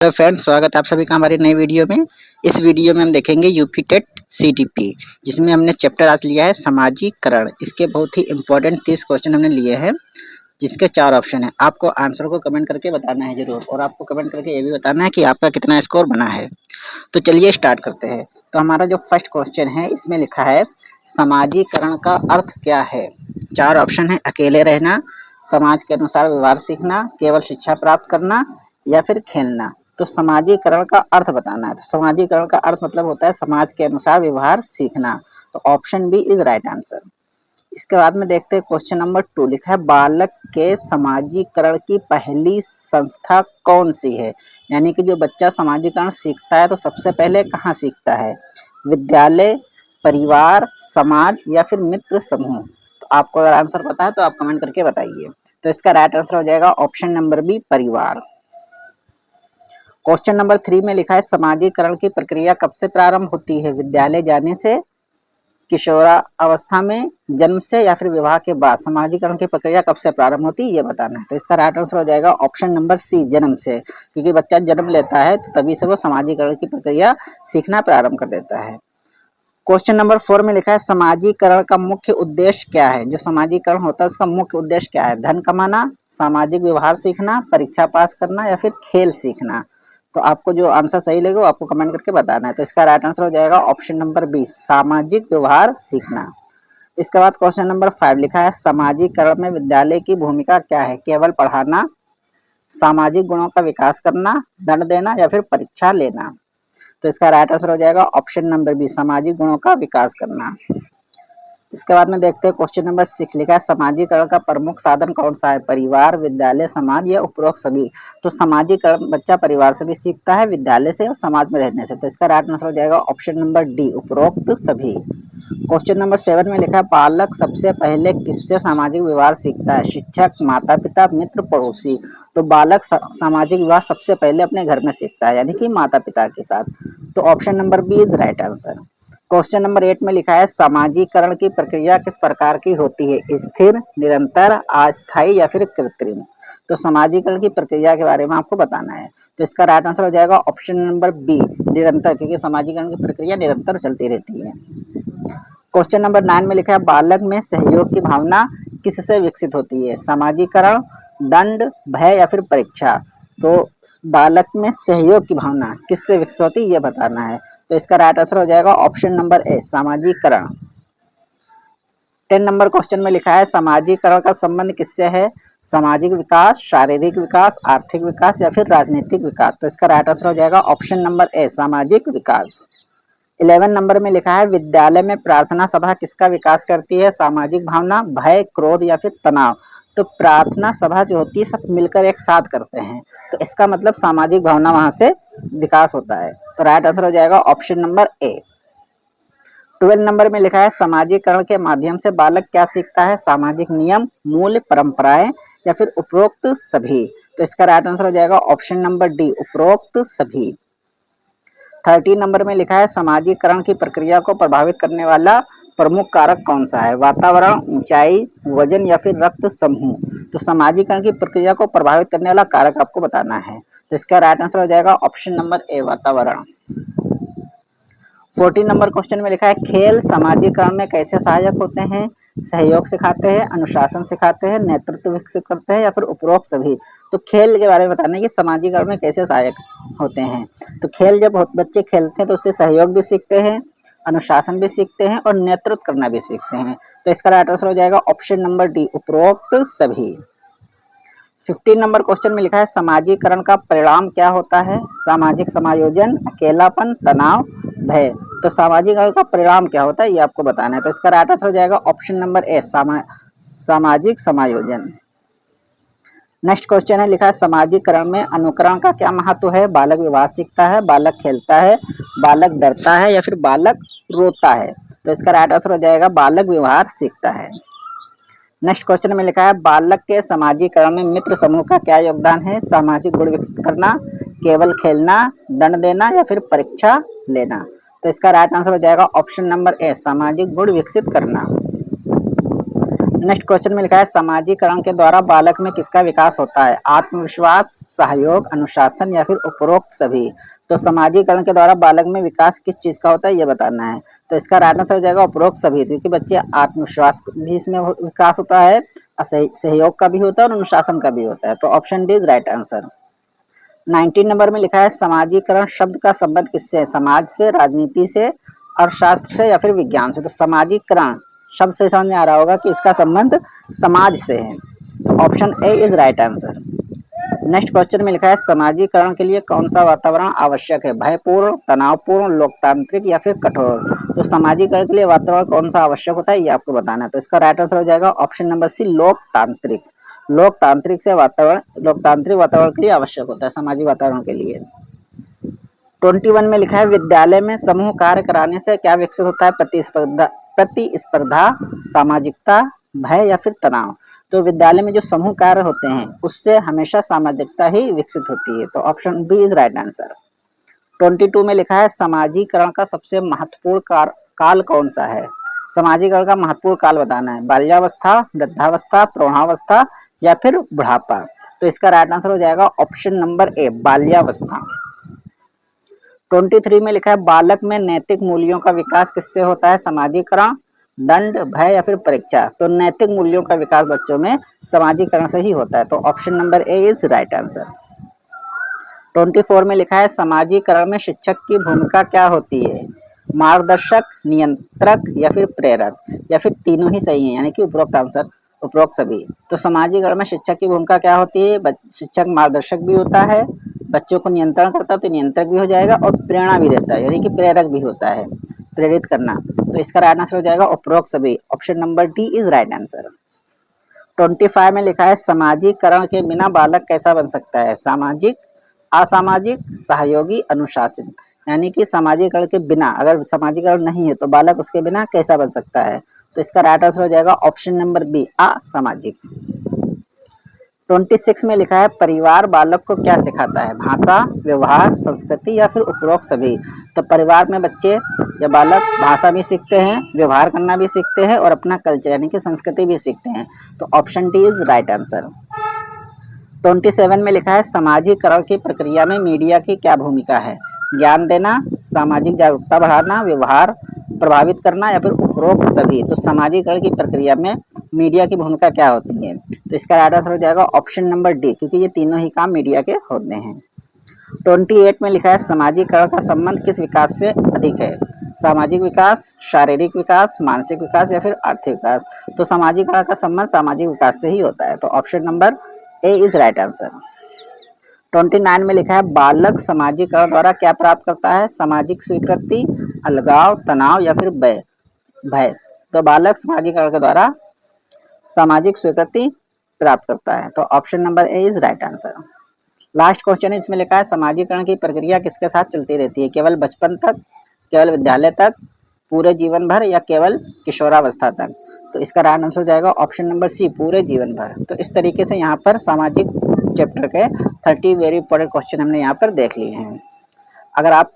Hello friends, स्वागत है आप सभी का हमारी नई वीडियो में। इस वीडियो में हम देखेंगे यूपी टेट सीटीपी, जिसमें हमने चैप्टर आज लिया है सामाजिकरण। इसके बहुत ही इंपॉर्टेंट 30 क्वेश्चन हमने लिए हैं, जिसके 4 ऑप्शन हैं। आपको आंसर को कमेंट करके बताना है जरूर, और आपको कमेंट करके ये भी बताना है कि आपका कितना स्कोर बना है। तो चलिए स्टार्ट करते हैं। तो हमारा जो फर्स्ट क्वेश्चन है, इसमें लिखा है सामाजिकरण का अर्थ क्या है। 4 ऑप्शन है: अकेले रहना, समाज के अनुसार व्यवहार सीखना, केवल शिक्षा प्राप्त करना, या फिर खेलना। तो समाजीकरण का अर्थ बताना है। तो समाजीकरण का अर्थ मतलब होता है समाज के अनुसार व्यवहार सीखना। तो option B is right answer. इसके बाद में देखते हैं क्वेश्चन नंबर 2। लिखा है बालक के समाजीकरण की पहली संस्था कौन सी है। यानी कि जो बच्चा समाजीकरण सीखता है तो सबसे पहले कहाँ सीखता है? विद्यालय, परिवार, समाज, या फिर मित्र समूह। तो आपको अगर आंसर पता है तो आप कमेंट करके बताइए। तो इसका राइट आंसर हो जाएगा ऑप्शन नंबर बी, परिवार। क्वेश्चन नंबर 3 में लिखा है समाजीकरण की प्रक्रिया कब से प्रारंभ होती है? विद्यालय जाने से, किशोरावस्था में, जन्म से, या फिर विवाह के बाद। समाजीकरण की प्रक्रिया कब से प्रारंभ होती है ये बताना है। तो इसका राइट आंसर हो जाएगा ऑप्शन नंबर सी, जन्म से। क्योंकि बच्चा जन्म लेता है तो तभी से वो समाजीकरण की प्रक्रिया सीखना प्रारंभ कर देता है। क्वेश्चन नंबर 4 में लिखा है समाजीकरण का मुख्य उद्देश्य क्या है। जो समाजीकरण होता है उसका मुख्य उद्देश्य क्या है? धन कमाना, सामाजिक व्यवहार सीखना, परीक्षा पास करना, या फिर खेल सीखना। तो आपको जो आंसर सही लगे वो आपको कमेंट करके बताना है। तो इसका राइट आंसर हो जाएगा ऑप्शन नंबर बी, सामाजिक व्यवहार सीखना। इसके बाद क्वेश्चन नंबर 5 लिखा है समाजीकरण में विद्यालय की भूमिका क्या है? केवल पढ़ाना, सामाजिक गुणों का विकास करना, दंड देना, या फिर परीक्षा लेना। तो इसका राइट आंसर हो जाएगा ऑप्शन नंबर बी, सामाजिक गुणों का विकास करना। इसके बाद में देखते हैं क्वेश्चन नंबर 6 लिखा है समाजीकरण का प्रमुख साधन कौन सा है? परिवार, विद्यालय, समाज, या उपरोक्त सभी। तो समाजीकरण बच्चा परिवार से भी सीखता है, विद्यालय से और समाज में रहने से। तो इसका राइट आंसर हो जाएगा ऑप्शन नंबर डी, उपरोक्त सभी। क्वेश्चन नंबर 7 में लिखा है बालक सबसे पहले किससे सामाजिक व्यवहार सीखता है? शिक्षक, माता पिता, मित्र, पड़ोसी। तो बालक सामाजिक व्यवहार सबसे पहले अपने घर में सीखता है, यानी कि माता पिता के साथ। तो option number B is right answer. Question number 8 में लिखा है समाजीकरण की प्रक्रिया किस प्रकार की होती है? स्थिर, निरंतर, अस्थायी, या फिर कृत्रिम। तो समाजीकरण की प्रक्रिया के बारे में आपको बताना है। तो इसका राइट आंसर हो जाएगा ऑप्शन नंबर बी, निरंतर, क्योंकि समाजीकरण की प्रक्रिया निरंतर चलती रहती है। क्वेश्चन नंबर 9 में लिखा है बालक में सहयोग की भावना किससे विकसित होती है? समाजीकरण, दंड, भय, या फिर परीक्षा। तो बालक में सहयोग की भावना किससे विकसित होती है ये बताना है। तो इसका राइट आंसर हो जाएगा ऑप्शन नंबर ए, सामाजिकरण। 10 नंबर क्वेश्चन में लिखा है समाजीकरण का संबंध किससे है? सामाजिक विकास, शारीरिक विकास, आर्थिक विकास, या फिर राजनीतिक विकास। तो इसका राइट आंसर हो जाएगा ऑप्शन नंबर ए, सामाजिक विकास। 11 नंबर में लिखा है विद्यालय में प्रार्थना सभा किसका विकास करती है? सामाजिक भावना, भय, क्रोध, या फिर तनाव। तो प्रार्थना सभा जो होती है सब मिलकर एक साथ करते हैं, तो इसका मतलब सामाजिक भावना वहां से विकास होता है। तो राइट आंसर हो जाएगा ऑप्शन नंबर ए। 12 नंबर में लिखा है समाजीकरण के माध्यम से बालक क्या सीखता है? सामाजिक नियम, मूल्य, परंपराएं, या फिर उपरोक्त सभी। तो इसका राइट आंसर हो जाएगा ऑप्शन नंबर डी, उपरोक्त सभी। 13 नंबर में लिखा है समाजीकरण की प्रक्रिया को प्रभावित करने वाला प्रमुख कारक कौन सा है? वातावरण, ऊंचाई, वजन, या फिर रक्त समूह। तो समाजीकरण की प्रक्रिया को प्रभावित करने वाला कारक आपको बताना है। तो इसका राइट आंसर हो जाएगा ऑप्शन नंबर ए, वातावरण। 14 नंबर क्वेश्चन में लिखा है खेल समाजीकरण में कैसे सहायक होते हैं? सहयोग सिखाते हैं, अनुशासन सिखाते हैं, नेतृत्व विकसित करते हैं, या फिर उपरोक्त सभी। तो खेल के बारे में बताना है कि समाजीकरण में कैसे सहायक होते हैं। तो खेल जब बच्चे खेलते हैं तो उससे सहयोग भी सीखते हैं, अनुशासन भी सीखते हैं, और नेतृत्व करना भी सीखते हैं। तो इसका राइट आंसर हो जाएगा ऑप्शन नंबर डी, उपरोक्त सभी। 15 नंबर क्वेश्चन में लिखा है समाजीकरण का परिणाम क्या होता है? सामाजिक समायोजन, अकेलापन, तनाव, भय। तो सामाजीकरण का परिणाम क्या होता है ये आपको बताना है। तो इसका राइट आंसर हो जाएगा ऑप्शन नंबर ए, सामाजिक समायोजन। नेक्स्ट क्वेश्चन है लिखा है समाजीकरण में अनुकरण का क्या महत्व है? बालक व्यवहार सीखता है, बालक खेलता है, बालक डरता है, या फिर बालक रोता है। तो इसका राइट आंसर हो जाएगा बालक व्यवहार सीखता है। नेक्स्ट क्वेश्चन में लिखा है बालक के समाजीकरण में मित्र समूह का क्या योगदान है? सामाजिक गुण विकसित करना, केवल खेलना, दंड देना, या फिर परीक्षा लेना। तो इसका राइट आंसर हो जाएगा ऑप्शन नंबर ए, सामाजिक गुण विकसित करना। नेक्स्ट क्वेश्चन में लिखा है समाजीकरण के द्वारा बालक में किसका विकास होता है? आत्मविश्वास, सहयोग, अनुशासन या फिर उपरोक्त सभी। तो समाजीकरण के द्वारा बालक में विकास किस चीज का होता है ये बताना है। तो इसका राइट आंसर हो जाएगा उपरोक्त सभी, क्योंकि बच्चे आत्मविश्वास भी इसमें विकास होता है, सहयोग का भी होता है और अनुशासन का भी होता है। तो option D is right answer. 19 number में लिखा है समाजीकरण शब्द का संबंध किससे है? समाज से, राजनीति से, अर्थशास्त्र से या फिर विज्ञान से। तो समाजीकरण शब्द से समझ में आ रहा होगा कि इसका संबंध समाज से है। तो option A is right answer. Next question में लिखा है समाजीकरण के लिए कौन सा वातावरण आवश्यक है? भयपूर्ण, तनावपूर्ण, लोकतांत्रिक या फिर कठोर। तो समाजीकरण के लिए वातावरण कौन सा आवश्यक होता है ये आपको बताना है। तो इसका राइट आंसर हो जाएगा ऑप्शन नंबर सी, लोकतांत्रिक। लोकतांत्रिक वातावरण के लिए आवश्यक होता है, सामाजिक वातावरण के लिए। 21 में लिखा है विद्यालय में समूह कार्य कराने से क्या विकसित होता है? प्रतिस्पर्धा, सामाजिकता, भय या फिर तनाव। तो विद्यालय में जो समूह कार्य होते हैं उससे हमेशा सामाजिकता ही विकसित होती है। तो option B is right answer. 22 में लिखा है समाजीकरण का सबसे महत्वपूर्ण काल कौन सा है? समाजीकरण का महत्वपूर्ण काल बताना है। बाल्यावस्था, वृद्धावस्था, प्रौढ़ावस्था या फिर बुढ़ापा। तो इसका राइट आंसर हो जाएगा ऑप्शन नंबर ए, बाल्यावस्था। 23 में लिखा है बालक में नैतिक मूल्यों का विकास किससे होता है? समाजीकरण, दंड, भय या फिर परीक्षा। तो नैतिक मूल्यों का विकास बच्चों में समाजीकरण से ही होता है। तो option number A is right answer. 24 में लिखा है समाजीकरण में शिक्षक की भूमिका क्या होती है? मार्गदर्शक, नियंत्रक या फिर प्रेरक, या फिर तीनों ही सही है, यानी कि उपरोक्त आंसर, उपरोक्त सभी। तो समाजीकरण में शिक्षक की भूमिका क्या होती है? शिक्षक मार्गदर्शक भी होता है, बच्चों को नियंत्रण करता है तो नियंत्रक भी हो जाएगा, और प्रेरणा भी देता है, यानी कि प्रेरक भी होता है, प्रेरित करना। तो इसका राइट आंसर हो जाएगा उपरोक्त सभी, option number D is right answer. 25 में लिखा है समाजीकरण के बिना बालक कैसा बन सकता है? सामाजिक, असामाजिक, सहयोगी, अनुशासित। यानी कि समाजीकरण के बिना, अगर समाजीकरण नहीं है तो बालक उसके बिना कैसा बन सकता है? तो इसका राइट आंसर हो जाएगा ऑप्शन नंबर बी, असामाजिक। 26 में लिखा है परिवार बालक को क्या सिखाता है? भाषा, व्यवहार, संस्कृति या फिर उपरोक्त सभी। तो परिवार में बच्चे या बालक भाषा भी सीखते हैं, व्यवहार करना भी सीखते हैं और अपना कल्चर यानी कि संस्कृति भी सीखते हैं। तो option D is right answer. 27 में लिखा है समाजीकरण की प्रक्रिया में मीडिया की क्या भूमिका है? ज्ञान देना, सामाजिक जागरूकता बढ़ाना, व्यवहार प्रभावित करना या फिर उपरोक्त सभी। तो समाजीकरण की प्रक्रिया में मीडिया की भूमिका क्या होती है? तो इसका राइट आंसर हो जाएगा ऑप्शन नंबर डी, क्योंकि ये तीनों ही काम मीडिया के होते हैं। 28 में लिखा है समाजीकरण का संबंध किस विकास से अधिक है? सामाजिक विकास, शारीरिक विकास, मानसिक विकास या फिर आर्थिक विकास। तो समाजीकरण का संबंध सामाजिक विकास से ही होता है। तो option number A is right answer. 29 में लिखा है बालक समाजीकरण द्वारा क्या प्राप्त करता है? सामाजिक स्वीकृति, अलगाव, तनाव या फिर भय। तो बालक समाजीकरण के द्वारा सामाजिक स्वीकृति प्राप्त करता है। तो option number A is right answer. Last question इसमें लिखा है समाजीकरण की प्रक्रिया किसके साथ चलती रहती है? केवल बचपन तक, केवल विद्यालय तक, पूरे जीवन भर या केवल किशोरावस्था तक। तो इसका राइट आंसर हो जाएगा ऑप्शन नंबर सी, पूरे जीवन भर। तो इस तरीके से यहाँ पर सामाजिक चैप्टर के 30 वेरी इंपॉर्टेंट क्वेश्चन हमने यहाँ पर देख लिए हैं। अगर आप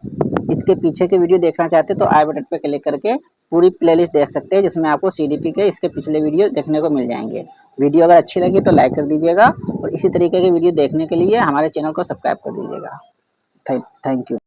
इसके पीछे के वीडियो देखना चाहते हैं तो आई बटन पे क्लिक करके पूरी प्लेलिस्ट देख सकते हैं, जिसमें आपको सीडीपी के इसके पिछले वीडियो देखने को मिल जाएंगे। वीडियो अगर अच्छी लगी तो लाइक कर दीजिएगा और इसी तरीके के वीडियो देखने के लिए हमारे चैनल को सब्सक्राइब कर दीजिएगा। Thank you.